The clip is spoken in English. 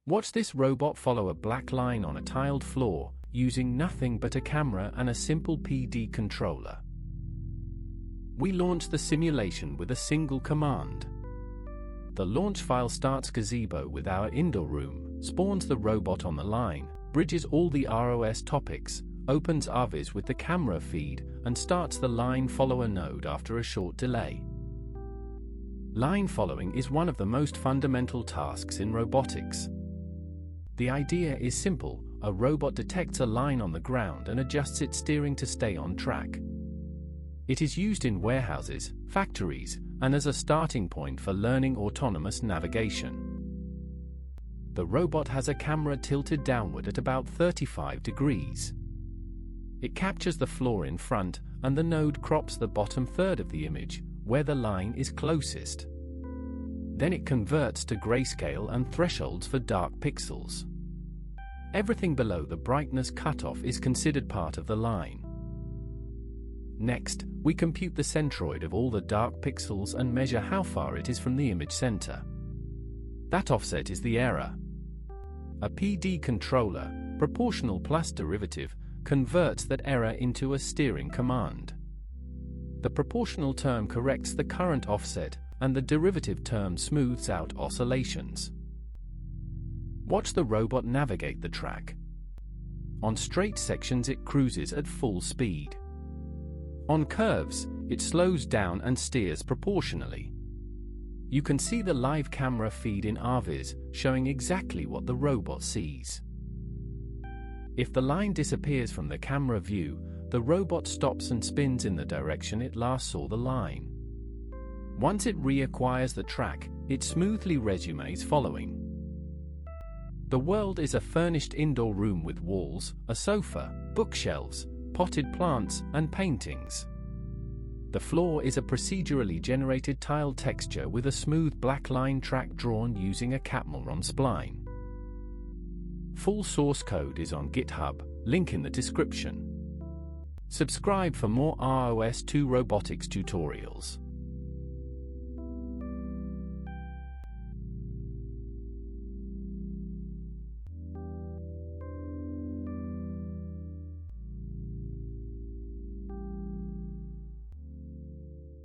Watch this robot follow a black line on a tiled floor, using nothing but a camera and a simple PD controller. We launch the simulation with a single command. The launch file starts Gazebo with our indoor room, spawns the robot on the line, bridges all the ROS topics, opens RViz with the camera feed, and starts the line follower node after a short delay. Line following is one of the most fundamental tasks in robotics. The idea is simple: a robot detects a line on the ground and adjusts its steering to stay on track. It is used in warehouses, factories, and as a starting point for learning autonomous navigation. The robot has a camera tilted downward at about 35 degrees. It captures the floor in front, and the node crops the bottom third of the image, where the line is closest. Then it converts to grayscale and thresholds for dark pixels. Everything below the brightness cutoff is considered part of the line. Next, we compute the centroid of all the dark pixels and measure how far it is from the image center. That offset is the error. A PD controller, proportional plus derivative, converts that error into a steering command. The proportional term corrects the current offset, and the derivative term smooths out oscillations. Watch the robot navigate the track. On straight sections it cruises at full speed. On curves, it slows down and steers proportionally. You can see the live camera feed in RViz, showing exactly what the robot sees. If the line disappears from the camera view, the robot stops and spins in the direction it last saw the line. Once it reacquires the track, it smoothly resumes following. The world is a furnished indoor room with walls, a sofa, bookshelves, potted plants, and paintings. The floor is a procedurally generated tile texture with a smooth black line track drawn using a Catmullron spline. Full source code is on GitHub, link in the description. Subscribe for more ROS2 robotics tutorials.